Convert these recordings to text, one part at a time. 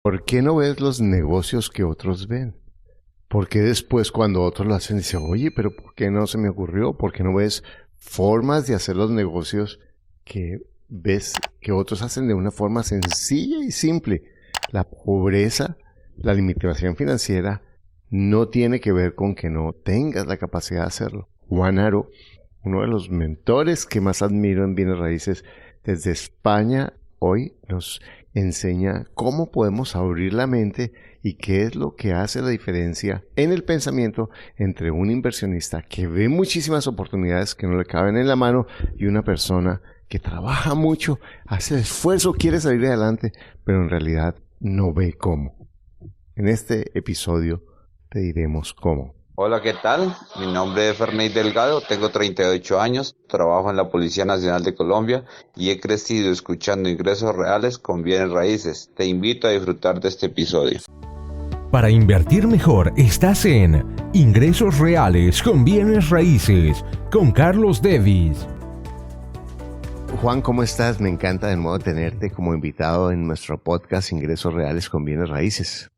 ¿Por qué no ves los negocios que otros ven? ¿Por qué después cuando otros lo hacen dices, oye, pero ¿por qué no se me ocurrió? ¿Por qué no ves formas de hacer los negocios que ves que otros hacen de una forma sencilla y simple? La pobreza, la limitación financiera no tiene que ver con que no tengas la capacidad de hacerlo. Juan Aro, uno de los mentores que más admiro en bienes raíces desde España, hoy nos enseña cómo podemos abrir la mente y qué es lo que hace la diferencia en el pensamiento entre un inversionista que ve muchísimas oportunidades que no le caben en la mano y una persona que trabaja mucho, hace el esfuerzo, quiere salir adelante, pero en realidad no ve cómo. En este episodio te diremos cómo. Hola, ¿qué tal? Mi nombre es Ferney Delgado, tengo 38 años, trabajo en la Policía Nacional de Colombia y he crecido escuchando ingresos reales con bienes raíces. Te invito a disfrutar de este episodio. Para invertir mejor, estás en Ingresos Reales con Bienes Raíces, con Carlos Devis. Juan, ¿cómo estás? Me encanta de nuevo tenerte como invitado en nuestro podcast Ingresos Reales con Bienes Raíces.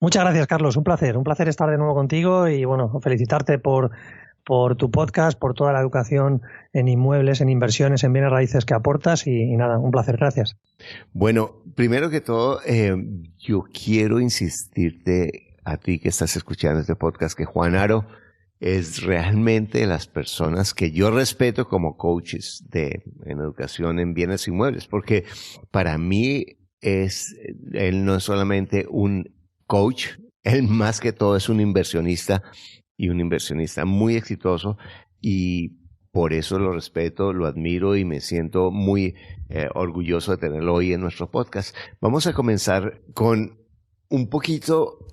Muchas gracias, Carlos. Un placer estar de nuevo contigo y bueno, felicitarte por tu podcast, por toda la educación en inmuebles, en inversiones, en bienes raíces que aportas y nada, un placer. Gracias. Bueno, primero que todo, yo quiero insistirte a ti que estás escuchando este podcast que Juan Aro es realmente de las personas que yo respeto como coaches en educación en bienes inmuebles, porque para mí él no es solamente un coach, él más que todo es un inversionista y un inversionista muy exitoso y por eso lo respeto, lo admiro y me siento muy orgulloso de tenerlo hoy en nuestro podcast. Vamos a comenzar con un poquito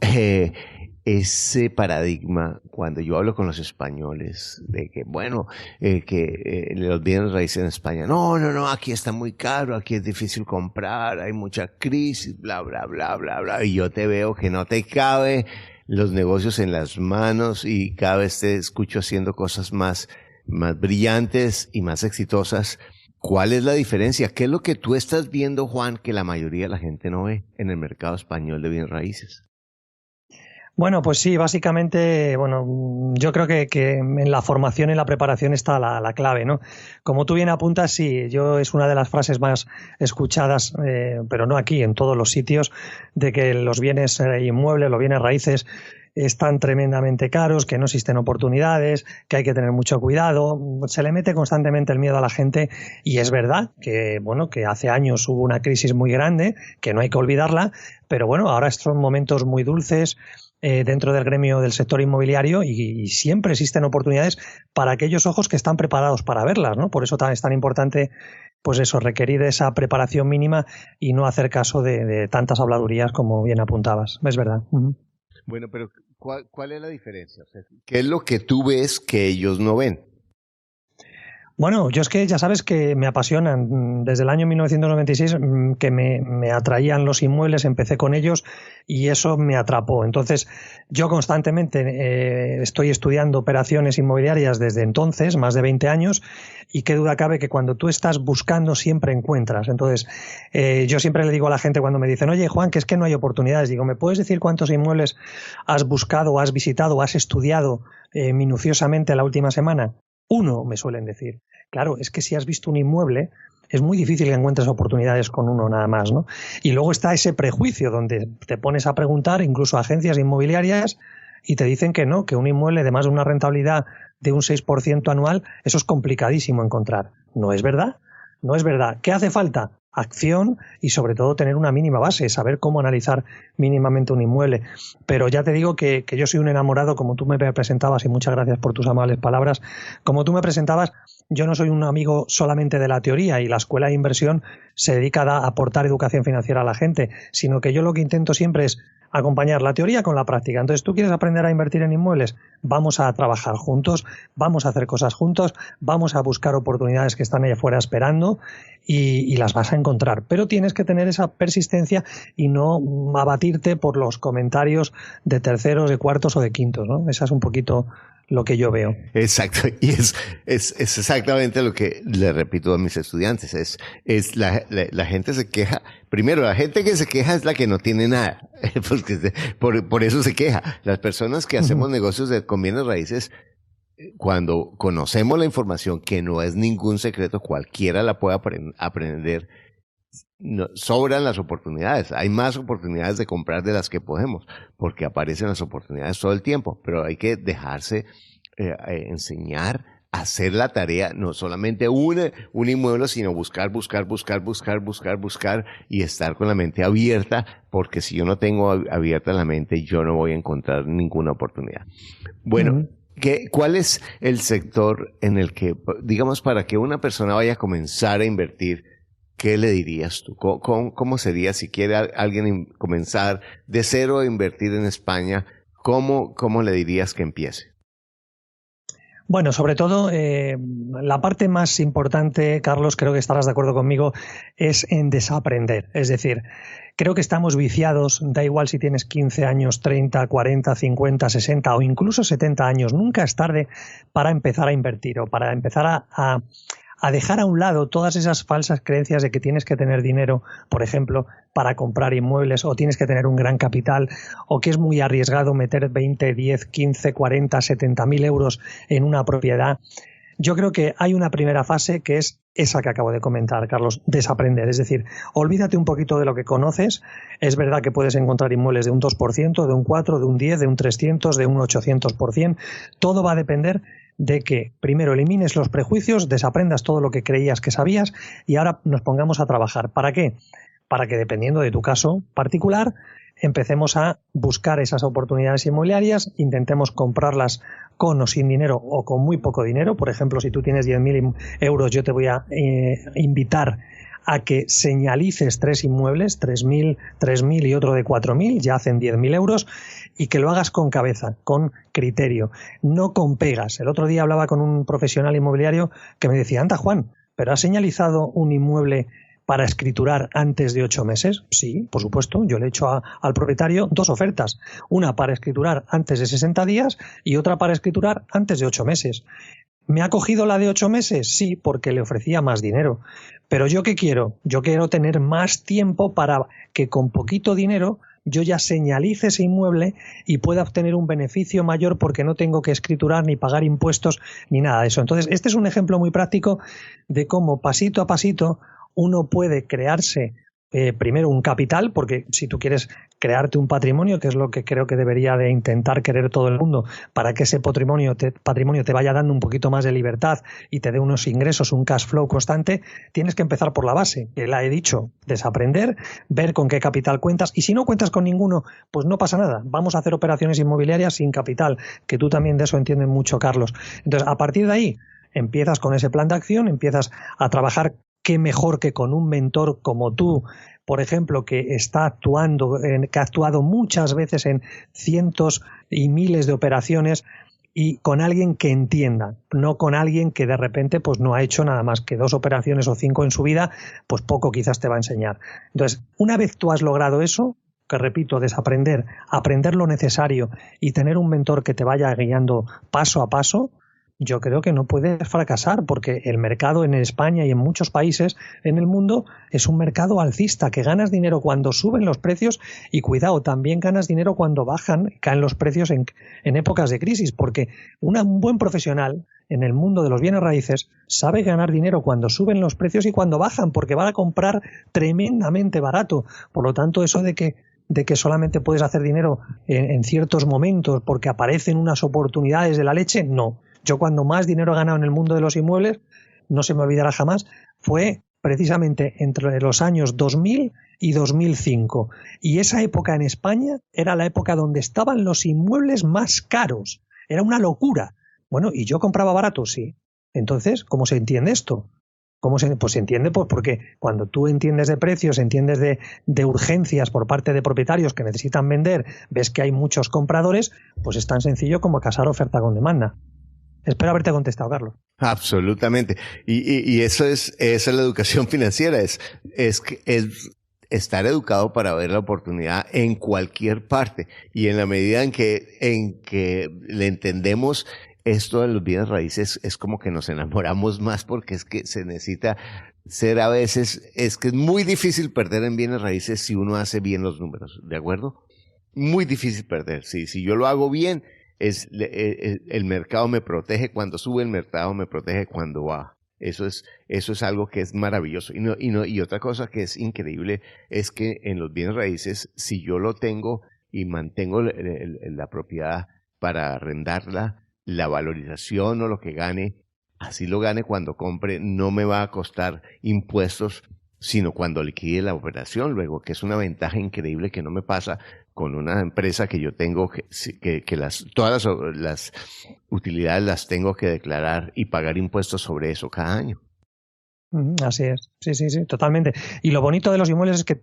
ese paradigma cuando yo hablo con los españoles de que, bueno, los bienes raíces en España, no, aquí está muy caro, aquí es difícil comprar, hay mucha crisis, bla, bla, bla, bla, bla, y yo te veo que no te cabe los negocios en las manos y cada vez te escucho haciendo cosas más brillantes y más exitosas. ¿Cuál es la diferencia? ¿Qué es lo que tú estás viendo, Juan, que la mayoría de la gente no ve en el mercado español de bienes raíces? Bueno, pues sí, básicamente, bueno, yo creo que en la formación y la preparación está la clave, ¿no? Como tú bien apuntas, sí, es una de las frases más escuchadas, pero no aquí, en todos los sitios, de que los bienes inmuebles, los bienes raíces, están tremendamente caros, que no existen oportunidades, que hay que tener mucho cuidado. Se le mete constantemente el miedo a la gente y es verdad que, bueno, que hace años hubo una crisis muy grande, que no hay que olvidarla, pero bueno, ahora son momentos muy dulces dentro del gremio del sector inmobiliario y siempre existen oportunidades para aquellos ojos que están preparados para verlas, ¿no? Por eso es tan importante, pues eso, requerir esa preparación mínima y no hacer caso de tantas habladurías como bien apuntabas. Es verdad. Uh-huh. Bueno, pero ¿cuál es la diferencia? O sea, ¿qué es lo que tú ves que ellos no ven? Bueno, yo es que ya sabes que me apasionan. Desde el año 1996 que me atraían los inmuebles, empecé con ellos y eso me atrapó. Entonces, yo constantemente estoy estudiando operaciones inmobiliarias desde entonces, más de 20 años, y qué duda cabe que cuando tú estás buscando siempre encuentras. Entonces, yo siempre le digo a la gente cuando me dicen, oye, Juan, que es que no hay oportunidades, digo, ¿me puedes decir cuántos inmuebles has buscado, has visitado, has estudiado minuciosamente la última semana? Uno, me suelen decir. Claro, es que si has visto un inmueble, es muy difícil que encuentres oportunidades con uno nada más, ¿no? Y luego está ese prejuicio donde te pones a preguntar, incluso a agencias inmobiliarias, y te dicen que no, que un inmueble de más de una rentabilidad de un 6% anual, eso es complicadísimo encontrar. No es verdad, no es verdad. ¿Qué hace falta? Acción y sobre todo tener una mínima base, saber cómo analizar mínimamente un inmueble. Pero ya te digo que yo soy un enamorado, como tú me presentabas, y muchas gracias por tus amables palabras, como tú me presentabas, yo no soy un amigo solamente de la teoría y la escuela de inversión se dedica a aportar educación financiera a la gente, sino que yo lo que intento siempre es acompañar la teoría con la práctica. Entonces, ¿tú quieres aprender a invertir en inmuebles? Vamos a trabajar juntos, vamos a hacer cosas juntos, vamos a buscar oportunidades que están allá afuera esperando y las vas a encontrar. Pero tienes que tener esa persistencia y no abatirte por los comentarios de terceros, de cuartos o de quintos, ¿no? Esa es un poquito lo que yo veo. Exacto, y es exactamente lo que le repito a mis estudiantes, es la gente se queja, primero la gente que se queja es la que no tiene nada, porque por eso se queja. Las personas que hacemos negocios con bienes raíces, cuando conocemos la información, que no es ningún secreto, cualquiera la puede aprender, no, sobran las oportunidades. Hay más oportunidades de comprar de las que podemos, porque aparecen las oportunidades todo el tiempo, pero hay que dejarse enseñar, hacer la tarea, no solamente un inmueble, sino buscar y estar con la mente abierta, porque si yo no tengo abierta la mente, yo no voy a encontrar ninguna oportunidad. Bueno, ¿cuál es el sector en el que, digamos, para que una persona vaya a comenzar a invertir, qué le dirías tú? ¿Cómo sería si quiere alguien comenzar de cero a invertir en España? ¿Cómo le dirías que empiece? Bueno, sobre todo, la parte más importante, Carlos, creo que estarás de acuerdo conmigo, es en desaprender. Es decir, creo que estamos viciados, da igual si tienes 15 años, 30, 40, 50, 60 o incluso 70 años. Nunca es tarde para empezar a invertir o para empezar a dejar a un lado todas esas falsas creencias de que tienes que tener dinero, por ejemplo, para comprar inmuebles, o tienes que tener un gran capital, o que es muy arriesgado meter 20, 10, 15, 40, 70.000 euros en una propiedad. Yo creo que hay una primera fase que es esa que acabo de comentar, Carlos, desaprender. Es decir, olvídate un poquito de lo que conoces. Es verdad que puedes encontrar inmuebles de un 2%, de un 4%, de un 10%, de un 300%, de un 800%. Todo va a depender de que primero elimines los prejuicios, desaprendas todo lo que creías que sabías y ahora nos pongamos a trabajar. ¿Para qué? Para que, dependiendo de tu caso particular, empecemos a buscar esas oportunidades inmobiliarias, intentemos comprarlas con o sin dinero o con muy poco dinero. Por ejemplo, si tú tienes 10.000 euros, yo te voy a invitar a que señalices 3 inmuebles, 3.000 y otro de 4.000, ya hacen 10.000 euros, y que lo hagas con cabeza, con criterio, no con pegas. El otro día hablaba con un profesional inmobiliario que me decía, anda Juan, ¿pero has señalizado un inmueble para escriturar antes de 8 meses? Sí, por supuesto, yo le he hecho al propietario 2 ofertas, una para escriturar antes de 60 días y otra para escriturar antes de 8 meses. ¿Me ha cogido la de 8 meses? Sí, porque le ofrecía más dinero. Pero ¿yo qué quiero? Yo quiero tener más tiempo para que con poquito dinero yo ya señalice ese inmueble y pueda obtener un beneficio mayor porque no tengo que escriturar ni pagar impuestos ni nada de eso. Entonces, este es un ejemplo muy práctico de cómo pasito a pasito uno puede crearse primero un capital, porque si tú quieres crearte un patrimonio, que es lo que creo que debería de intentar querer todo el mundo, para que ese patrimonio te vaya dando un poquito más de libertad y te dé unos ingresos, un cash flow constante, tienes que empezar por la base, que la he dicho, desaprender, ver con qué capital cuentas, y si no cuentas con ninguno, pues no pasa nada, vamos a hacer operaciones inmobiliarias sin capital, que tú también de eso entiendes mucho, Carlos. Entonces, a partir de ahí, empiezas con ese plan de acción, empiezas a trabajar. Qué mejor que con un mentor como tú, por ejemplo, que está actuando, que ha actuado muchas veces en cientos y miles de operaciones, y con alguien que entienda, no con alguien que de repente pues no ha hecho nada más que 2 operaciones o 5 en su vida, pues poco quizás te va a enseñar. Entonces, una vez tú has logrado eso, que repito, desaprender, aprender lo necesario y tener un mentor que te vaya guiando paso a paso, yo creo que no puedes fracasar, porque el mercado en España y en muchos países en el mundo es un mercado alcista, que ganas dinero cuando suben los precios y, cuidado, también ganas dinero cuando bajan, caen los precios en épocas de crisis, porque un buen profesional en el mundo de los bienes raíces sabe ganar dinero cuando suben los precios y cuando bajan, porque va a comprar tremendamente barato. Por lo tanto, eso de que solamente puedes hacer dinero en ciertos momentos porque aparecen unas oportunidades de la leche, no. Yo cuando más dinero he ganado en el mundo de los inmuebles, no se me olvidará jamás, fue precisamente entre los años 2000 y 2005. Y esa época en España era la época donde estaban los inmuebles más caros. Era una locura. Bueno, ¿y yo compraba barato? Sí. Entonces, ¿cómo se entiende esto? Pues se entiende porque cuando tú entiendes de precios, entiendes de urgencias por parte de propietarios que necesitan vender, ves que hay muchos compradores, pues es tan sencillo como casar oferta con demanda. Espero haberte contestado, Carlos. Absolutamente. Y eso es la educación financiera, es estar educado para ver la oportunidad en cualquier parte. Y en la medida en que le entendemos esto de los bienes raíces es como que nos enamoramos más porque es que se necesita ser a veces, es que es muy difícil perder en bienes raíces si uno hace bien los números, ¿de acuerdo? Muy difícil perder. Si yo lo hago bien, el mercado me protege cuando sube, el mercado me protege cuando baja. Eso es algo que es maravilloso. Y otra cosa que es increíble es que en los bienes raíces, si yo lo tengo y mantengo la propiedad para arrendarla, la valorización o lo que gane, así lo gane cuando compre, no me va a costar impuestos, sino cuando liquide la operación luego, que es una ventaja increíble que no me pasa con una empresa que yo tengo que todas las utilidades las tengo que declarar y pagar impuestos sobre eso cada año. Así es, sí, totalmente. Y lo bonito de los inmuebles es que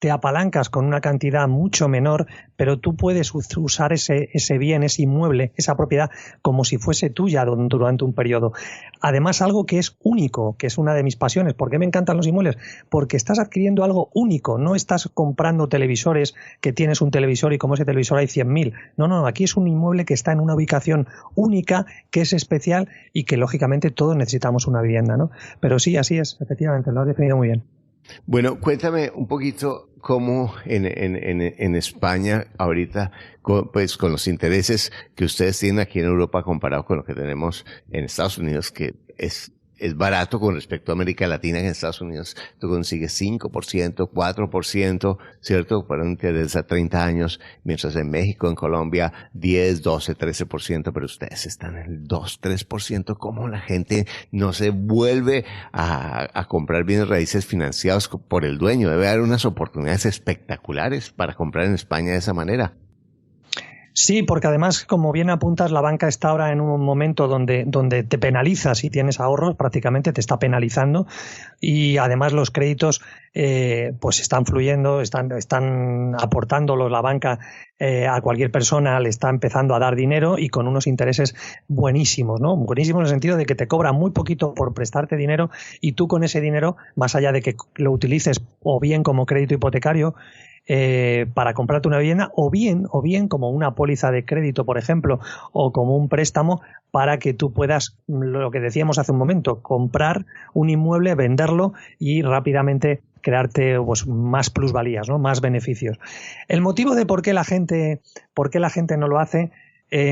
te apalancas con una cantidad mucho menor, pero tú puedes usar ese bien, ese inmueble, esa propiedad, como si fuese tuya durante un periodo. Además, algo que es único, que es una de mis pasiones. ¿Por qué me encantan los inmuebles? Porque estás adquiriendo algo único, no estás comprando televisores, que tienes un televisor y como ese televisor hay 100.000. No, aquí es un inmueble que está en una ubicación única, que es especial y que lógicamente todos necesitamos una vivienda, ¿no? Pero sí, así es, efectivamente, lo has definido muy bien. Bueno, cuéntame un poquito cómo en España ahorita, pues con los intereses que ustedes tienen aquí en Europa comparado con lo que tenemos en Estados Unidos, que es barato con respecto a América Latina, que en Estados Unidos tú consigues 5%, 4%, ¿cierto? Para un interés a 30 años, mientras en México, en Colombia, 10, 12, 13%, pero ustedes están en el 2, 3%. ¿Cómo la gente no se vuelve a comprar bienes raíces financiados por el dueño? Debe haber unas oportunidades espectaculares para comprar en España de esa manera. Sí, porque además, como bien apuntas, la banca está ahora en un momento donde te penaliza si tienes ahorros, prácticamente te está penalizando y además los créditos pues están fluyendo, están aportándolo la banca a cualquier persona, le está empezando a dar dinero y con unos intereses buenísimos, ¿no? Buenísimos en el sentido de que te cobra muy poquito por prestarte dinero y tú con ese dinero, más allá de que lo utilices o bien como crédito hipotecario, para comprarte una vivienda o bien como una póliza de crédito, por ejemplo, o como un préstamo para que tú puedas, lo que decíamos hace un momento, comprar un inmueble, venderlo y rápidamente crearte pues, más plusvalías, ¿no? Más beneficios. El motivo de por qué la gente no lo hace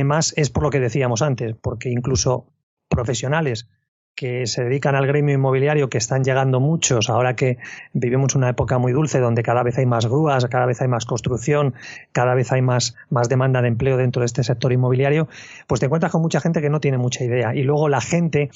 más es por lo que decíamos antes, porque incluso profesionales que se dedican al gremio inmobiliario, que están llegando muchos, ahora que vivimos una época muy dulce donde cada vez hay más grúas, cada vez hay más construcción, cada vez hay más demanda de empleo dentro de este sector inmobiliario, pues te encuentras con mucha gente que no tiene mucha idea. Y luego la gente,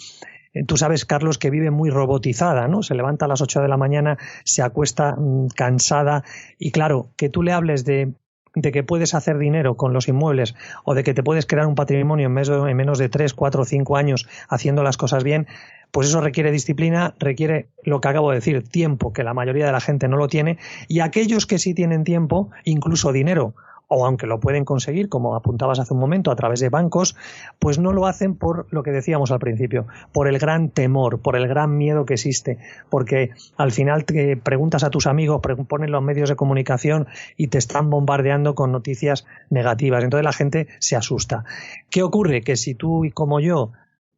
tú sabes, Carlos, que vive muy robotizada, ¿no? Se levanta a las 8 de la mañana, se acuesta cansada y claro, que tú le hables de que puedes hacer dinero con los inmuebles o de que te puedes crear un patrimonio en menos de 3, 4 o 5 años haciendo las cosas bien, pues eso requiere disciplina, requiere lo que acabo de decir, tiempo, que la mayoría de la gente no lo tiene, y aquellos que sí tienen tiempo, incluso dinero, o aunque lo pueden conseguir, como apuntabas hace un momento, a través de bancos, pues no lo hacen por lo que decíamos al principio, por el gran temor, por el gran miedo que existe, porque al final te preguntas a tus amigos, ponen los medios de comunicación y te están bombardeando con noticias negativas, entonces la gente se asusta. ¿Qué ocurre? Que si tú y como yo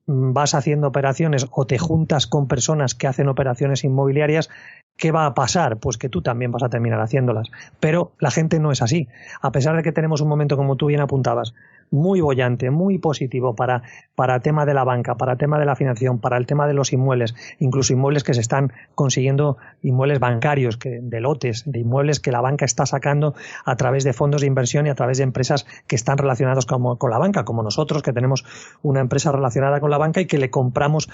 vas haciendo operaciones o te juntas con personas que hacen operaciones inmobiliarias, ¿qué va a pasar? Pues que tú también vas a terminar haciéndolas. Pero la gente no es así. A pesar de que tenemos un momento, como tú bien apuntabas, muy boyante, muy positivo para el tema de la banca, para el tema de la financiación, para el tema de los inmuebles, incluso inmuebles que se están consiguiendo, inmuebles bancarios, de lotes, de inmuebles que la banca está sacando a través de fondos de inversión y a través de empresas que están relacionadas con la banca, como nosotros, que tenemos una empresa relacionada con la banca y que le compramos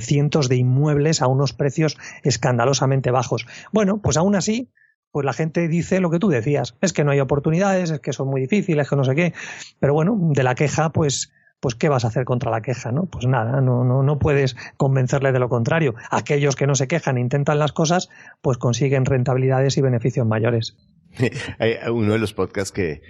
cientos de inmuebles a unos precios escandalosamente bajos. Bueno, pues aún así, pues la gente dice lo que tú decías, es que no hay oportunidades, es que son muy difíciles, que no sé qué, pero bueno, de la queja, pues ¿qué vas a hacer contra la queja, no? Pues nada, no puedes convencerle de lo contrario. Aquellos que no se quejan e intentan las cosas, pues consiguen rentabilidades y beneficios mayores. Uno de los podcasts que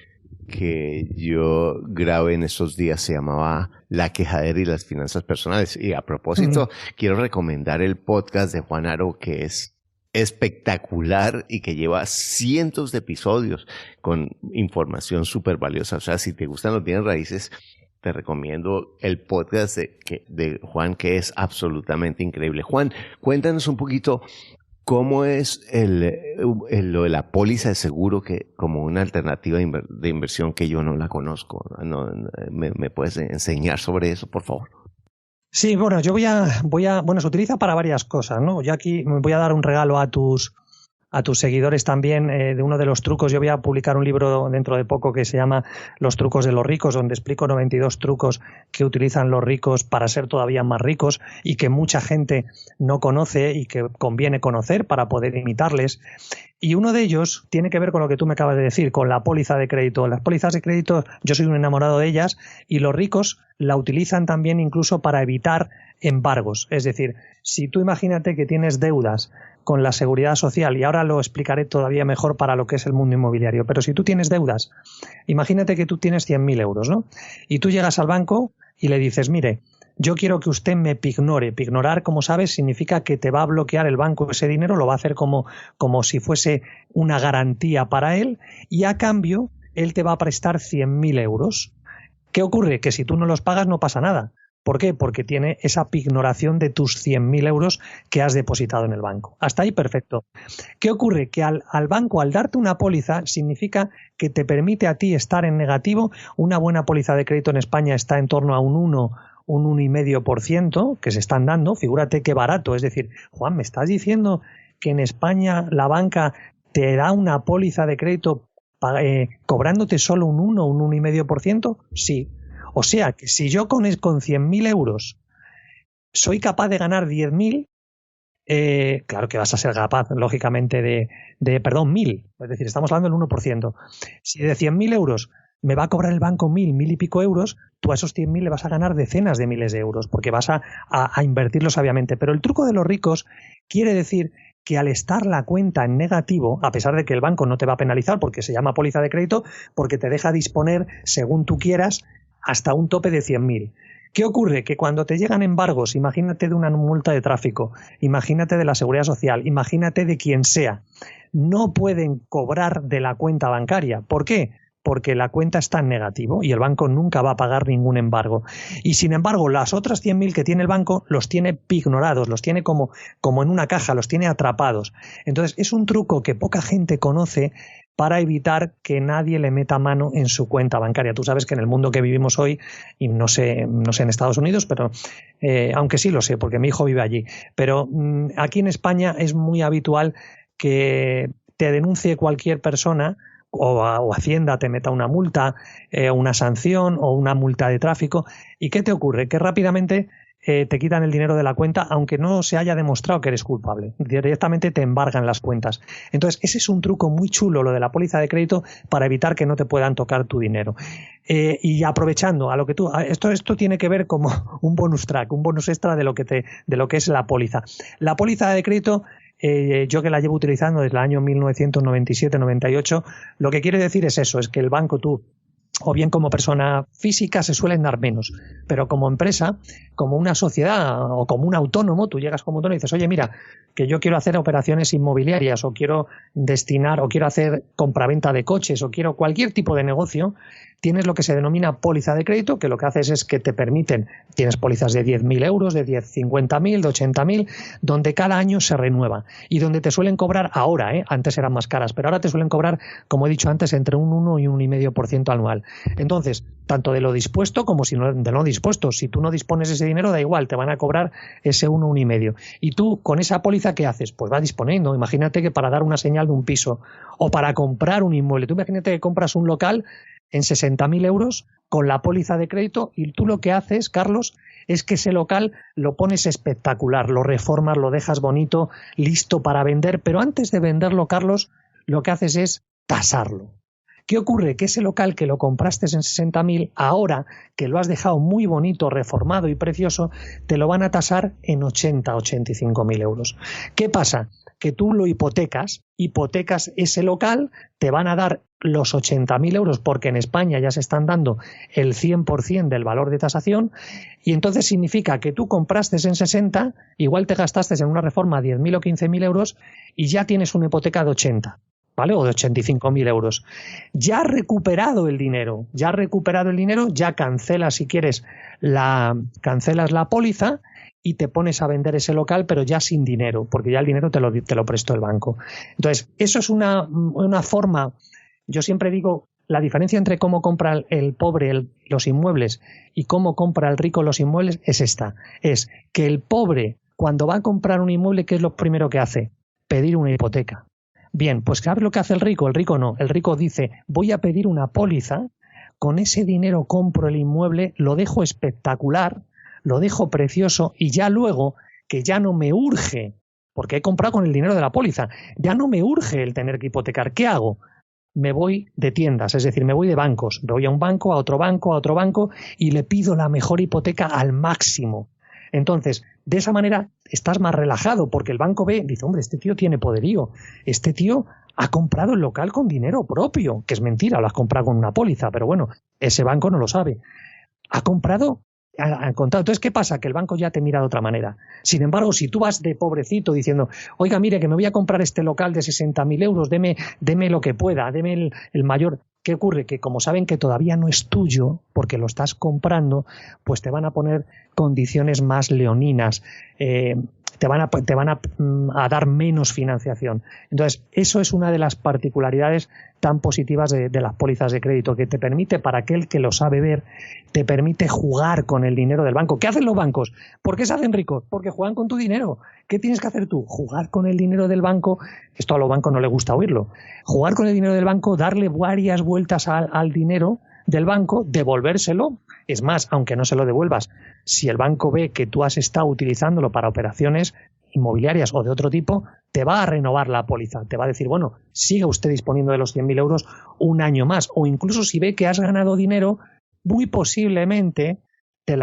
yo grabé en estos días se llamaba La quejadera y las finanzas personales. Y a propósito, quiero recomendar el podcast de Juan Aro, que es espectacular y que lleva cientos de episodios con información súper valiosa. O sea, si te gustan los bienes raíces, te recomiendo el podcast de Juan, que es absolutamente increíble. Juan, cuéntanos un poquito cómo es lo de la póliza de seguro, que como una alternativa de inversión que yo no la conozco. ¿Me puedes enseñar sobre eso, por favor? Sí, bueno, yo bueno, se utiliza para varias cosas, ¿no? Yo aquí me voy a dar un regalo a tus seguidores también de uno de los trucos. Yo voy a publicar un libro dentro de poco que se llama Los trucos de los ricos, donde explico 92 trucos que utilizan los ricos para ser todavía más ricos y que mucha gente no conoce y que conviene conocer para poder imitarles. Y uno de ellos tiene que ver con lo que tú me acabas de decir, con la póliza de crédito. Las pólizas de crédito, yo soy un enamorado de ellas, y los ricos la utilizan también incluso para evitar embargos. Es decir, si tú imagínate que tienes deudas con la Seguridad Social, y ahora lo explicaré todavía mejor para lo que es el mundo inmobiliario, pero si tú tienes deudas, imagínate que tú tienes 100.000 euros, ¿no? Y tú llegas al banco y le dices, mire, yo quiero que usted me pignore. Pignorar, como sabes, significa que te va a bloquear el banco ese dinero, lo va a hacer como si fuese una garantía para él, y a cambio él te va a prestar 100.000 euros. ¿Qué ocurre? Que si tú no los pagas no pasa nada. ¿Por qué? Porque tiene esa pignoración de tus 100.000 euros que has depositado en el banco. Hasta ahí perfecto. ¿Qué ocurre? Que al banco, al darte una póliza, significa que te permite a ti estar en negativo. Una buena póliza de crédito en España está en torno a un 1,5% que se están dando. Figúrate qué barato. Es decir, Juan, ¿me estás diciendo que en España la banca te da una póliza de crédito cobrándote solo un 1,5%? Sí. O sea, que si yo con 100.000 euros soy capaz de ganar 10.000, claro que vas a ser capaz, lógicamente, de 1.000. Es decir, estamos hablando del 1%. Si de 100.000 euros me va a cobrar el banco 1.000 y pico euros, tú a esos 100.000 le vas a ganar decenas de miles de euros, porque vas a invertirlos, obviamente. Pero el truco de los ricos quiere decir que al estar la cuenta en negativo, a pesar de que el banco no te va a penalizar porque se llama póliza de crédito, porque te deja disponer, según tú quieras, hasta un tope de 100.000. ¿Qué ocurre? Que cuando te llegan embargos, imagínate de una multa de tráfico, imagínate de la Seguridad Social, imagínate de quien sea, no pueden cobrar de la cuenta bancaria. ¿Por qué? Porque la cuenta está en negativo y el banco nunca va a pagar ningún embargo. Y sin embargo, las otras 100.000 que tiene el banco los tiene pignorados, los tiene como en una caja, los tiene atrapados. Entonces, es un truco que poca gente conoce para evitar que nadie le meta mano en su cuenta bancaria. Tú sabes que en el mundo que vivimos hoy, y no sé en Estados Unidos, pero aunque sí lo sé, porque mi hijo vive allí, pero aquí en España es muy habitual que te denuncie cualquier persona o Hacienda te meta una multa, una sanción o una multa de tráfico. ¿Y qué te ocurre? Que rápidamente te quitan el dinero de la cuenta, aunque no se haya demostrado que eres culpable. Directamente te embargan las cuentas. Entonces, ese es un truco muy chulo, lo de la póliza de crédito, para evitar que no te puedan tocar tu dinero. Y aprovechando a lo que esto tiene que ver como un bonus track, un bonus extra de lo que es la póliza. La póliza de crédito, yo que la llevo utilizando desde el año 1997-98, lo que quiere decir es eso, es que el banco o bien como persona física se suelen dar menos, pero como empresa, como una sociedad o como un autónomo, tú llegas como autónomo y dices, oye, mira, que yo quiero hacer operaciones inmobiliarias o quiero hacer compraventa de coches o quiero cualquier tipo de negocio, tienes lo que se denomina póliza de crédito, que lo que haces es que te permiten, tienes pólizas de 10.000 euros, de 50.000, de 80.000, donde cada año se renueva y donde te suelen cobrar ahora, antes eran más caras, pero ahora te suelen cobrar, como he dicho antes, entre un 1 y un 1,5% anual. Entonces, tanto de lo dispuesto como de no dispuesto. Si tú no dispones ese dinero, da igual, te van a cobrar ese 1, 1,5. Y tú, con esa póliza, ¿qué haces? Pues vas disponiendo. Imagínate que para dar una señal de un piso o para comprar un inmueble, tú imagínate que compras un local en 60.000 euros con la póliza de crédito y tú lo que haces, Carlos, es que ese local lo pones espectacular, lo reformas, lo dejas bonito, listo para vender, pero antes de venderlo, Carlos, lo que haces es tasarlo. ¿Qué ocurre? Que ese local que lo compraste en 60.000, ahora que lo has dejado muy bonito, reformado y precioso, te lo van a tasar en 85.000 euros. ¿Qué pasa? Que tú lo hipotecas ese local, te van a dar los 80.000 euros, porque en España ya se están dando el 100% del valor de tasación, y entonces significa que tú compraste en 60, igual te gastaste en una reforma 10.000 o 15.000 euros y ya tienes una hipoteca de 80. ¿vale? O de 85.000 euros. Ya has recuperado el dinero, ya cancelas, si quieres, cancelas la póliza y te pones a vender ese local, pero ya sin dinero, porque ya el dinero te lo prestó el banco. Entonces, eso es una forma, yo siempre digo, la diferencia entre cómo compra el pobre los inmuebles y cómo compra el rico los inmuebles es esta. Es que el pobre, cuando va a comprar un inmueble, ¿qué es lo primero que hace? Pedir una hipoteca. Bien, pues ¿sabes lo que hace el rico? El rico no. El rico dice, voy a pedir una póliza, con ese dinero compro el inmueble, lo dejo espectacular, lo dejo precioso y ya luego, que ya no me urge, porque he comprado con el dinero de la póliza, ya no me urge el tener que hipotecar. ¿Qué hago? Me voy de tiendas, es decir, me voy de bancos. Me voy a un banco, a otro banco y le pido la mejor hipoteca al máximo. Entonces, de esa manera estás más relajado porque el banco ve, dice, hombre, este tío tiene poderío, este tío ha comprado el local con dinero propio, que es mentira, lo has comprado con una póliza, pero bueno, ese banco no lo sabe. Ha comprado, ha contado. Entonces, ¿qué pasa? Que el banco ya te mira de otra manera. Sin embargo, si tú vas de pobrecito diciendo, oiga, mire, que me voy a comprar este local de 60.000 euros, deme lo que pueda, deme el mayor. ¿Qué ocurre? Que como saben que todavía no es tuyo, porque lo estás comprando, pues te van a poner condiciones más leoninas, te van a dar menos financiación. Entonces, eso es una de las particularidades tan positivas de las pólizas de crédito, que te permite, para aquel que lo sabe ver, te permite jugar con el dinero del banco. ¿Qué hacen los bancos? ¿Por qué se hacen ricos? Porque juegan con tu dinero. ¿Qué tienes que hacer tú? Jugar con el dinero del banco. Esto a los bancos no les gusta oírlo. Jugar con el dinero del banco, darle varias vueltas al dinero del banco, devolvérselo. Es más, aunque no se lo devuelvas, si el banco ve que tú has estado utilizándolo para operaciones inmobiliarias o de otro tipo, te va a renovar la póliza. Te va a decir, bueno, siga usted disponiendo de los 100.000 euros un año más. O incluso si ve que has ganado dinero, muy posiblemente si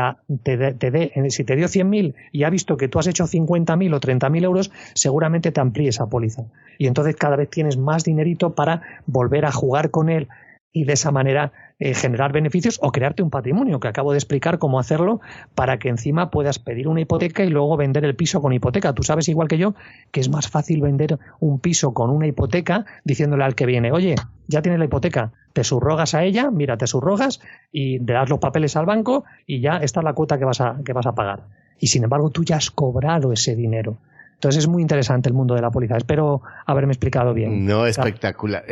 te dio 100.000 y ha visto que tú has hecho 50.000 o 30.000 euros, seguramente te amplíe esa póliza. Y entonces cada vez tienes más dinerito para volver a jugar con él y de esa manera generar beneficios o crearte un patrimonio, que acabo de explicar cómo hacerlo, para que encima puedas pedir una hipoteca y luego vender el piso con hipoteca. Tú sabes, igual que yo, que es más fácil vender un piso con una hipoteca diciéndole al que viene, oye, ya tienes la hipoteca, te subrogas a ella, mira, te subrogas y le das los papeles al banco y ya esta es la cuota que vas a pagar. Y sin embargo tú ya has cobrado ese dinero. Entonces es muy interesante el mundo de la póliza. Espero haberme explicado bien. No, espectacular,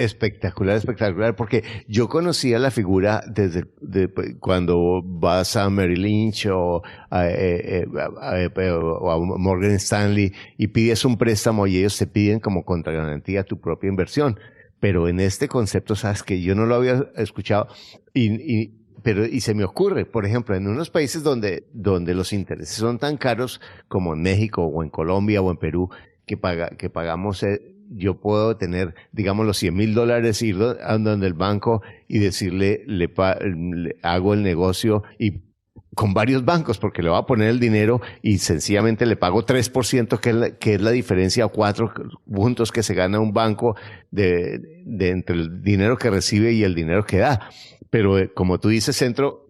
porque yo conocía la figura desde cuando vas a Merrill Lynch o a Morgan Stanley y pides un préstamo y ellos te piden como contragarantía tu propia inversión. Pero en este concepto, sabes que yo no lo había escuchado y se me ocurre, por ejemplo, en unos países donde los intereses son tan caros como en México o en Colombia o en Perú, que pagamos, yo puedo tener, digamos, los $100,000, ir a donde el banco y decirle, le hago el negocio y con varios bancos, porque le voy a poner el dinero y sencillamente le pago 3%, que es la diferencia, o 4 puntos que se gana un banco de entre el dinero que recibe y el dinero que da. Pero como tú dices, Centro,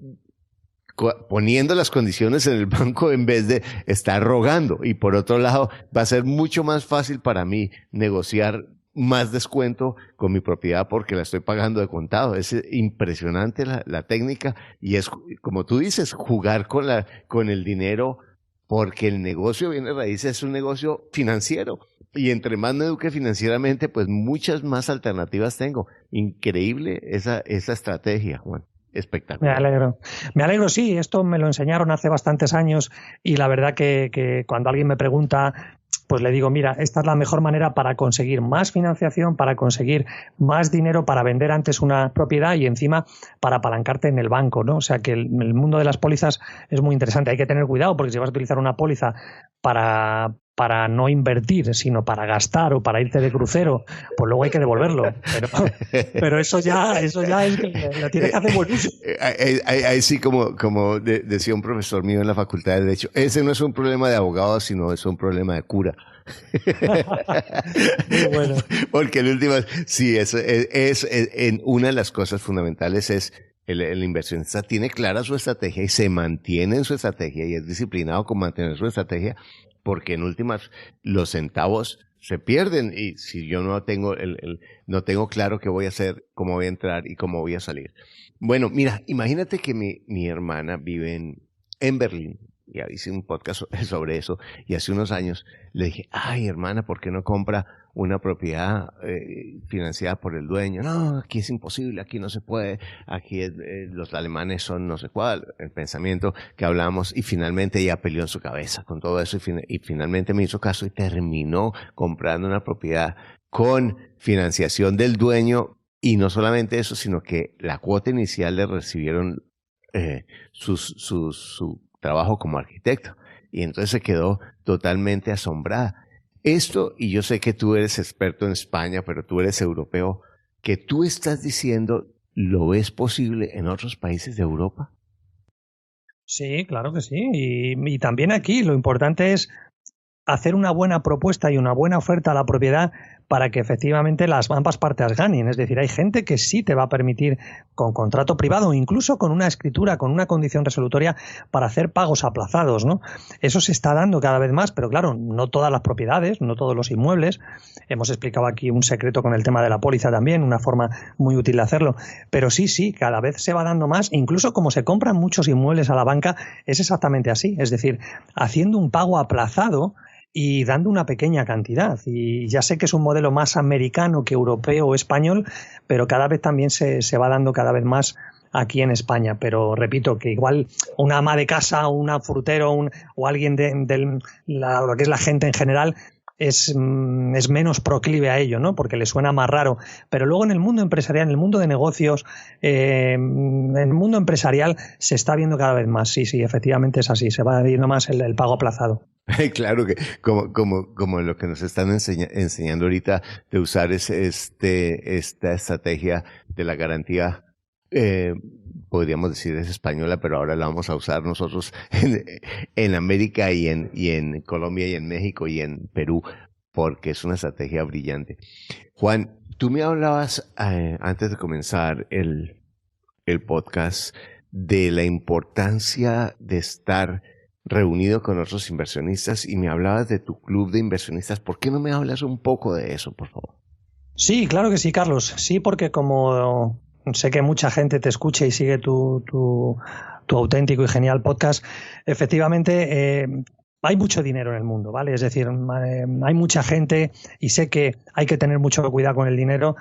poniendo las condiciones en el banco en vez de estar rogando. Y por otro lado, va a ser mucho más fácil para mí negociar más descuento con mi propiedad porque la estoy pagando de contado. Es impresionante la técnica y es, como tú dices, jugar con el dinero, porque el negocio de bienes raíces es un negocio financiero. Y entre más me eduque financieramente, pues muchas más alternativas tengo. Increíble esa estrategia, Juan. Espectacular. Me alegro, sí. Esto me lo enseñaron hace bastantes años y la verdad que cuando alguien me pregunta, pues le digo, mira, esta es la mejor manera para conseguir más financiación, para conseguir más dinero, para vender antes una propiedad y encima para apalancarte en el banco, ¿no? O sea que el mundo de las pólizas es muy interesante. Hay que tener cuidado porque si vas a utilizar una póliza para no invertir, sino para gastar o para irte de crucero, pues luego hay que devolverlo. Pero eso ya es que lo tienes que hacer buenísimo. Ahí sí, como decía un profesor mío en la Facultad de Derecho, ese no es un problema de abogado, sino es un problema de cura. Muy bueno. Porque en últimas, sí, en una de las cosas fundamentales es el inversionista tiene clara su estrategia y se mantiene en su estrategia y es disciplinado con mantener su estrategia, porque en últimas los centavos se pierden y si yo no tengo no tengo claro qué voy a hacer, cómo voy a entrar y cómo voy a salir. Bueno, mira, imagínate que mi hermana vive en Berlín. Ya hice un podcast sobre eso y hace unos años le dije, ay hermana, ¿por qué no compra una propiedad financiada por el dueño? No, aquí es imposible, aquí no se puede, aquí los alemanes son no sé cuál, el pensamiento que hablamos, y finalmente ella peleó en su cabeza con todo eso y finalmente me hizo caso y terminó comprando una propiedad con financiación del dueño, y no solamente eso, sino que la cuota inicial le recibieron su trabajo como arquitecto, y entonces se quedó totalmente asombrada. Esto, y yo sé que tú eres experto en España, pero tú eres europeo, que tú estás diciendo, ¿lo ves posible en otros países de Europa? Sí, claro que sí, y también aquí lo importante es hacer una buena propuesta y una buena oferta a la propiedad para que efectivamente ambas partes ganen. Es decir, hay gente que sí te va a permitir con contrato privado, incluso con una escritura, con una condición resolutoria para hacer pagos aplazados, ¿no? Eso se está dando cada vez más, pero claro, no todas las propiedades, no todos los inmuebles. Hemos explicado aquí un secreto con el tema de la póliza también, una forma muy útil de hacerlo. Pero sí, cada vez se va dando más. Incluso como se compran muchos inmuebles a la banca, es exactamente así. Es decir, haciendo un pago aplazado y dando una pequeña cantidad. Y ya sé que es un modelo más americano que europeo o español, pero cada vez también se va dando cada vez más aquí en España. Pero repito que igual una ama de casa, un frutero o alguien lo que es la gente en general es menos proclive a ello, ¿no? Porque le suena más raro. Pero luego en el mundo empresarial, en el mundo de negocios, en el mundo empresarial se está viendo cada vez más. Sí, efectivamente es así. Se va viendo más el pago aplazado. Claro que como lo que nos están enseñando ahorita de usar esta estrategia de la garantía, podríamos decir es española, pero ahora la vamos a usar nosotros en América y en Colombia y en México y en Perú, porque es una estrategia brillante. Juan, tú me hablabas antes de comenzar el podcast de la importancia de estar reunido con otros inversionistas y me hablabas de tu club de inversionistas. ¿Por qué no me hablas un poco de eso, por favor? Sí, claro que sí, Carlos. Sí, porque como sé que mucha gente te escucha y sigue tu auténtico y genial podcast, efectivamente hay mucho dinero en el mundo, ¿vale? Es decir, hay mucha gente y sé que hay que tener mucho cuidado con el dinero,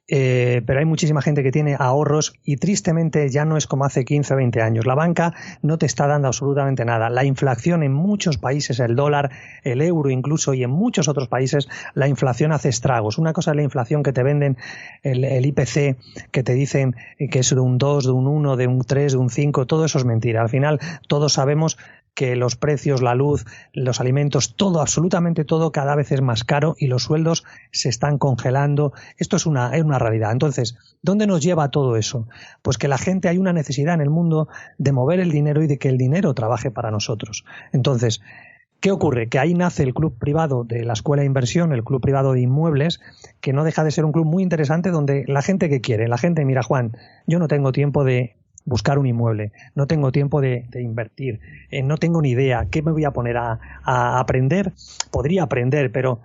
pero hay muchísima gente que tiene ahorros y tristemente ya no es como hace 15 o 20 años. La banca no te está dando absolutamente nada. La inflación en muchos países, el dólar, el euro incluso, y en muchos otros países la inflación hace estragos. Una cosa es la inflación que te venden, el IPC, que te dicen que es de un 2, de un 1, de un 3, de un 5, todo eso es mentira. Al final todos sabemos que los precios, la luz, los alimentos, todo, absolutamente todo cada vez es más caro y los sueldos se están congelando. Esto es una realidad. Entonces, ¿dónde nos lleva todo eso? Pues que la gente, hay una necesidad en el mundo de mover el dinero y de que el dinero trabaje para nosotros. Entonces, ¿qué ocurre? Que ahí nace el club privado de la Escuela de Inversión, el club privado de inmuebles, que no deja de ser un club muy interesante donde la gente que quiere, la gente, mira Juan, yo no tengo tiempo de buscar un inmueble, no tengo tiempo de invertir, no tengo ni idea, ¿qué me voy a poner a aprender? Podría aprender, pero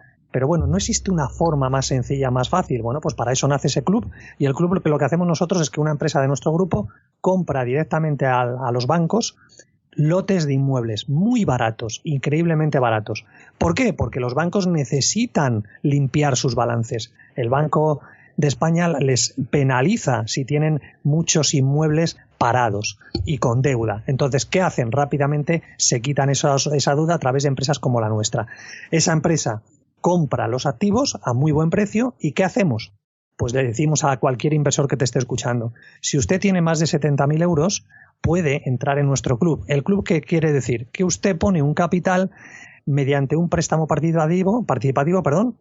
bueno, no existe una forma más sencilla, más fácil. Bueno, pues para eso nace ese club, y el club lo que hacemos nosotros es que una empresa de nuestro grupo compra directamente a los bancos lotes de inmuebles muy baratos, increíblemente baratos. ¿Por qué? Porque los bancos necesitan limpiar sus balances. El Banco de España les penaliza si tienen muchos inmuebles parados y con deuda. Entonces, ¿qué hacen? Rápidamente se quitan esa deuda a través de empresas como la nuestra. Esa empresa compra los activos a muy buen precio y ¿qué hacemos? Pues le decimos a cualquier inversor que te esté escuchando, si usted tiene más de 70.000 euros, puede entrar en nuestro club. ¿El club qué quiere decir? Que usted pone un capital mediante un préstamo participativo,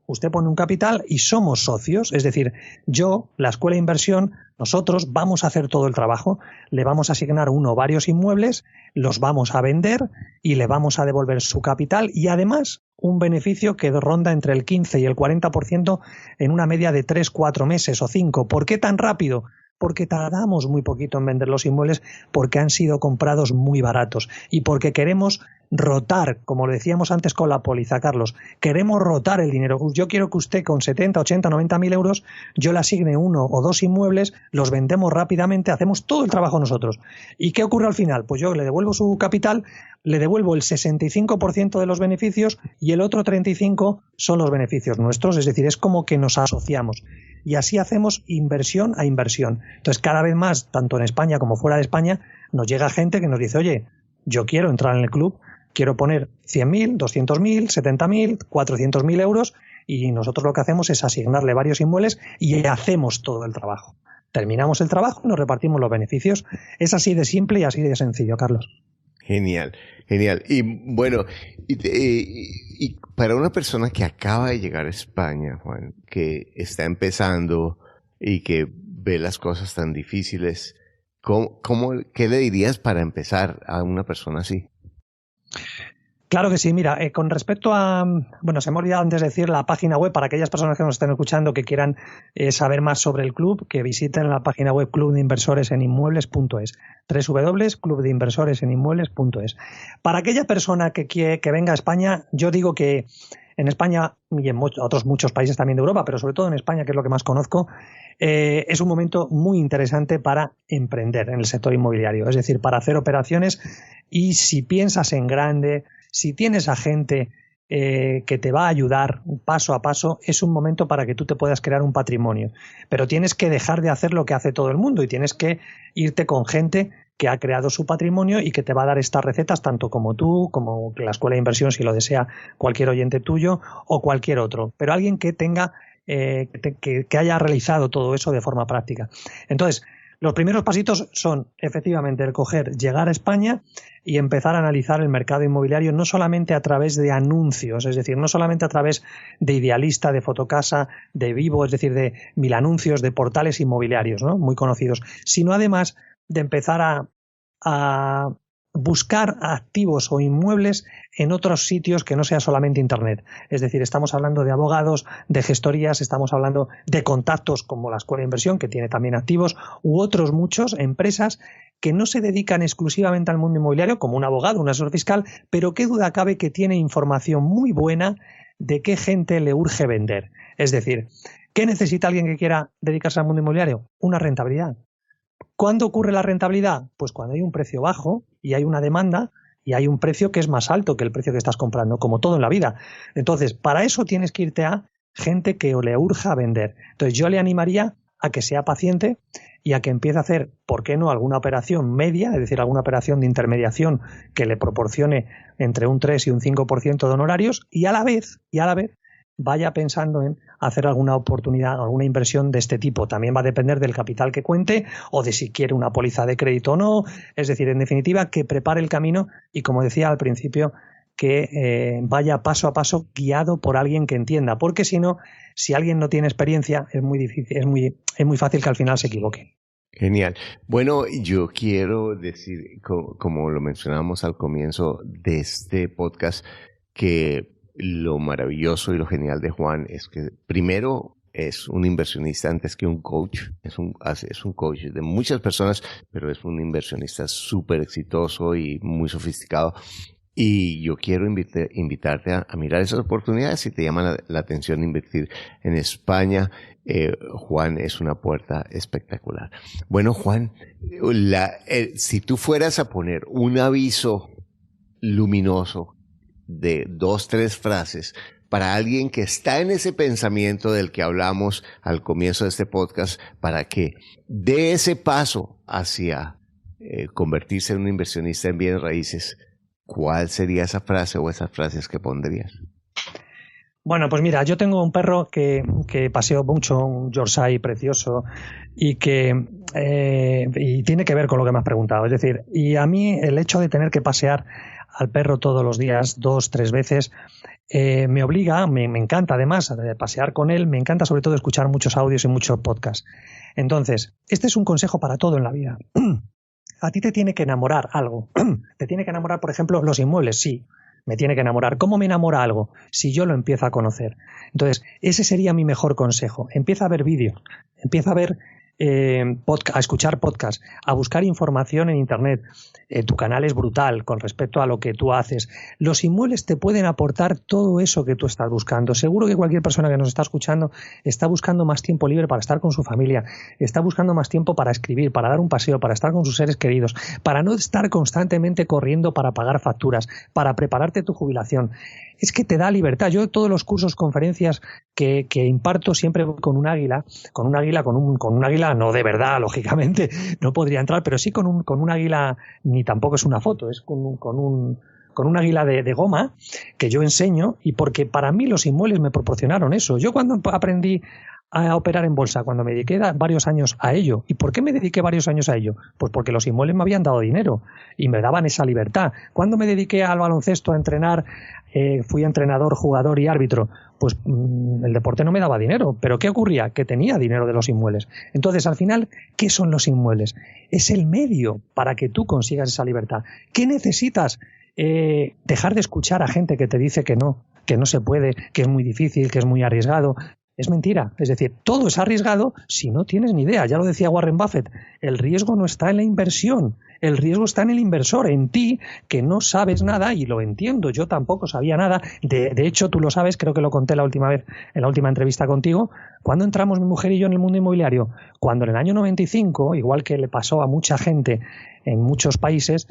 usted pone un capital y somos socios, es decir, yo, la Escuela de Inversión, nosotros vamos a hacer todo el trabajo, le vamos a asignar uno o varios inmuebles, los vamos a vender y le vamos a devolver su capital y además un beneficio que ronda entre el 15 y el 40% en una media de 3, 4 meses o 5. ¿Por qué tan rápido? porque tardamos muy poquito en vender los inmuebles porque han sido comprados muy baratos y porque queremos rotar, como lo decíamos antes con la póliza, Carlos, queremos rotar el dinero. Yo quiero que usted con 70, 80, 90 mil euros yo le asigne 1 o 2 inmuebles, los vendemos rápidamente, hacemos todo el trabajo nosotros. ¿Y qué ocurre al final? Pues yo le devuelvo su capital, le devuelvo el 65% de los beneficios y el otro 35% son los beneficios nuestros, es decir, es como que nos asociamos. Y así hacemos inversión a inversión. Entonces, cada vez más, tanto en España como fuera de España, nos llega gente que nos dice, oye, yo quiero entrar en el club, quiero poner 100.000, 200.000, 70.000, 400.000 euros y nosotros lo que hacemos es asignarle varios inmuebles y hacemos todo el trabajo. Terminamos el trabajo y nos repartimos los beneficios. Es así de simple y así de sencillo, Carlos. Genial, genial. Y bueno, y para una persona que acaba de llegar a España, Juan, que está empezando y que ve las cosas tan difíciles, ¿qué le dirías para empezar a una persona así? Claro que sí, mira, con respecto a, bueno, se me ha olvidado antes de decir la página web para aquellas personas que nos estén escuchando que quieran saber más sobre el club, que visiten la página web clubdeinversoreseninmuebles.es, www.clubdeinversoreseninmuebles.es. Para aquella persona que venga a España, yo digo que en España y en otros muchos países también de Europa, pero sobre todo en España, que es lo que más conozco, es un momento muy interesante para emprender en el sector inmobiliario, es decir, para hacer operaciones y si piensas en grande, si tienes a gente que te va a ayudar paso a paso, es un momento para que tú te puedas crear un patrimonio. Pero tienes que dejar de hacer lo que hace todo el mundo y tienes que irte con gente que ha creado su patrimonio y que te va a dar estas recetas tanto como tú, como la Escuela de Inversión, si lo desea cualquier oyente tuyo o cualquier otro. Pero alguien que tenga, que haya realizado todo eso de forma práctica. Entonces, los primeros pasitos son efectivamente el llegar a España y empezar a analizar el mercado inmobiliario no solamente a través de anuncios, es decir, no solamente a través de Idealista, de Fotocasa, de Vivo, es decir, de 1000 anuncios, de portales inmobiliarios, ¿no?, muy conocidos, sino además de empezar a buscar activos o inmuebles en otros sitios que no sea solamente Internet. Es decir, estamos hablando de abogados, de gestorías, estamos hablando de contactos como la Escuela de Inversión, que tiene también activos, u otros muchos, empresas que no se dedican exclusivamente al mundo inmobiliario, como un abogado, un asesor fiscal, pero qué duda cabe que tiene información muy buena de qué gente le urge vender. Es decir, ¿qué necesita alguien que quiera dedicarse al mundo inmobiliario? Una rentabilidad. ¿Cuándo ocurre la rentabilidad? Pues cuando hay un precio bajo y hay una demanda y hay un precio que es más alto que el precio que estás comprando, como todo en la vida. Entonces, para eso tienes que irte a gente que le urja vender. Entonces, yo le animaría a que sea paciente y a que empiece a hacer, ¿por qué no?, alguna operación media, es decir, alguna operación de intermediación que le proporcione entre un 3 y un 5% de honorarios y a la vez vaya pensando en hacer alguna oportunidad, alguna inversión de este tipo. También va a depender del capital que cuente o de si quiere una póliza de crédito o no. Es decir, en definitiva, que prepare el camino y, como decía al principio, que vaya paso a paso guiado por alguien que entienda. Porque si no, si alguien no tiene experiencia, es muy difícil, es muy fácil que al final se equivoque. Genial. Bueno, yo quiero decir, como lo mencionamos al comienzo de este podcast, que lo maravilloso y lo genial de Juan es que primero es un inversionista antes que un coach. Es un coach de muchas personas, pero es un inversionista súper exitoso y muy sofisticado. Y yo quiero invitarte a mirar esas oportunidades si te llama la atención invertir en España. Juan es una puerta espectacular. Bueno, Juan, si tú fueras a poner un aviso luminoso de 2, 3 frases para alguien que está en ese pensamiento del que hablamos al comienzo de este podcast, para que dé ese paso hacia convertirse en un inversionista en bienes raíces, ¿cuál sería esa frase o esas frases que pondrías? Bueno, pues mira, yo tengo un perro que paseo mucho, un Yorkshire precioso, y y tiene que ver con lo que me has preguntado. Es decir, y a mí el hecho de tener que pasear al perro todos los días, 2, 3 veces, me obliga, me encanta además de pasear con él, me encanta sobre todo escuchar muchos audios y muchos podcasts. Entonces, este es un consejo para todo en la vida. A ti te tiene que enamorar algo. Te tiene que enamorar, por ejemplo, los inmuebles, sí. Me tiene que enamorar. ¿Cómo me enamora algo? Si yo lo empiezo a conocer. Entonces, ese sería mi mejor consejo. Empieza a ver vídeos, empieza a ver a escuchar podcast, a buscar información en Internet. Tu canal es brutal con respecto a lo que tú haces. Los inmuebles te pueden aportar todo eso que tú estás buscando. Seguro que cualquier persona que nos está escuchando está buscando más tiempo libre para estar con su familia, está buscando más tiempo para escribir, para dar un paseo, para estar con sus seres queridos, para no estar constantemente corriendo para pagar facturas, para prepararte tu jubilación. Es que te da libertad. Yo todos los cursos, conferencias que imparto siempre voy con un águila, con un águila no de verdad, lógicamente, no podría entrar, pero sí con un águila, ni tampoco es una foto, es con un águila de goma que yo enseño, y porque para mí los inmuebles me proporcionaron eso. Yo cuando aprendí a operar en bolsa, cuando me dediqué varios años a ello. ¿Y por qué me dediqué varios años a ello? Pues porque los inmuebles me habían dado dinero y me daban esa libertad. Cuando me dediqué al baloncesto a entrenar, fui entrenador, jugador y árbitro, pues el deporte no me daba dinero. ¿Pero qué ocurría? Que tenía dinero de los inmuebles. Entonces, al final, ¿qué son los inmuebles? Es el medio para que tú consigas esa libertad. ¿Qué necesitas? Dejar de escuchar a gente que te dice que no se puede, que es muy difícil, que es muy arriesgado. Es mentira. Es decir, todo es arriesgado si no tienes ni idea. Ya lo decía Warren Buffett, el riesgo no está en la inversión, el riesgo está en el inversor, en ti, que no sabes nada, y lo entiendo, yo tampoco sabía nada. De hecho, tú lo sabes, creo que lo conté la última vez, en la última entrevista contigo. ¿Cuándo entramos mi mujer y yo en el mundo inmobiliario? Cuando en el año 95, igual que le pasó a mucha gente en muchos países,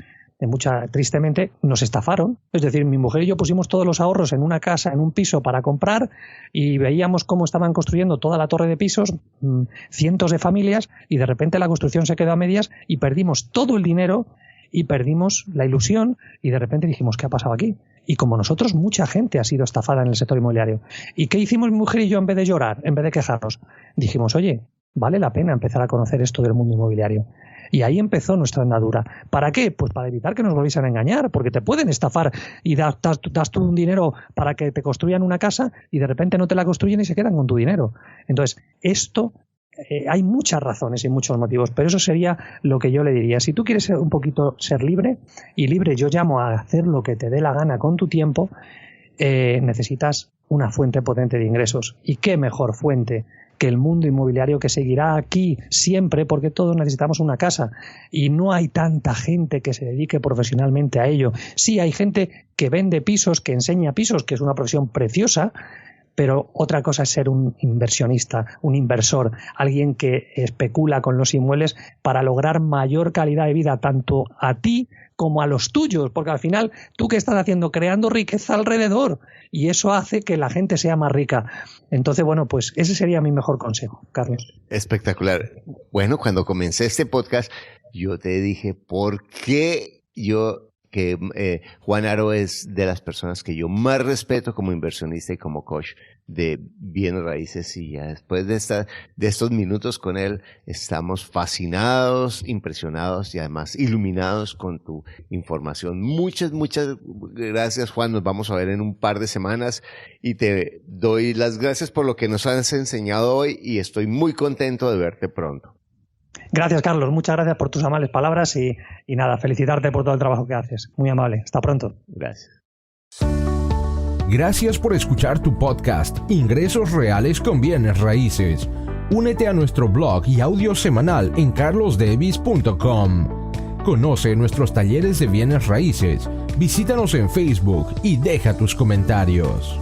tristemente nos estafaron. Es decir, mi mujer y yo pusimos todos los ahorros en una casa, en un piso para comprar, y veíamos cómo estaban construyendo toda la torre de pisos, cientos de familias, y de repente la construcción se quedó a medias y perdimos todo el dinero y perdimos la ilusión, y de repente dijimos, ¿qué ha pasado aquí? Y como nosotros, mucha gente ha sido estafada en el sector inmobiliario. ¿Y qué hicimos mi mujer y yo en vez de llorar, en vez de quejarnos? Dijimos, oye, vale la pena empezar a conocer esto del mundo inmobiliario. Y ahí empezó nuestra andadura. ¿Para qué? Pues para evitar que nos volviesen a engañar, porque te pueden estafar y das tú un dinero para que te construyan una casa y de repente no te la construyen y se quedan con tu dinero. Entonces, esto, hay muchas razones y muchos motivos, pero eso sería lo que yo le diría. Si tú quieres ser un poquito ser libre, y libre yo llamo a hacer lo que te dé la gana con tu tiempo, necesitas una fuente potente de ingresos. ¿Y qué mejor fuente que el mundo inmobiliario, que seguirá aquí siempre, porque todos necesitamos una casa y no hay tanta gente que se dedique profesionalmente a ello? Sí, hay gente que vende pisos, que enseña pisos, que es una profesión preciosa, pero otra cosa es ser un inversionista, un inversor, alguien que especula con los inmuebles para lograr mayor calidad de vida tanto a ti como a los tuyos, porque al final, ¿tú qué estás haciendo? Creando riqueza alrededor, y eso hace que la gente sea más rica. Entonces, bueno, pues ese sería mi mejor consejo, Carlos. Espectacular. Bueno, cuando comencé este podcast, yo te dije, ¿por qué Juan Aro es de las personas que yo más respeto como inversionista y como coach de bienes raíces? Y ya después de estos minutos con él, estamos fascinados, impresionados y además iluminados con tu información. Muchas gracias, Juan. Nos vamos a ver en un par de semanas y te doy las gracias por lo que nos has enseñado hoy, y estoy muy contento de verte pronto. Gracias, Carlos. Muchas gracias por tus amables palabras y nada, felicitarte por todo el trabajo que haces. Muy amable. Hasta pronto. Gracias. Gracias por escuchar tu podcast Ingresos Reales con Bienes Raíces. Únete a nuestro blog y audio semanal en carlosdevis.com. Conoce nuestros talleres de bienes raíces. Visítanos en Facebook y deja tus comentarios.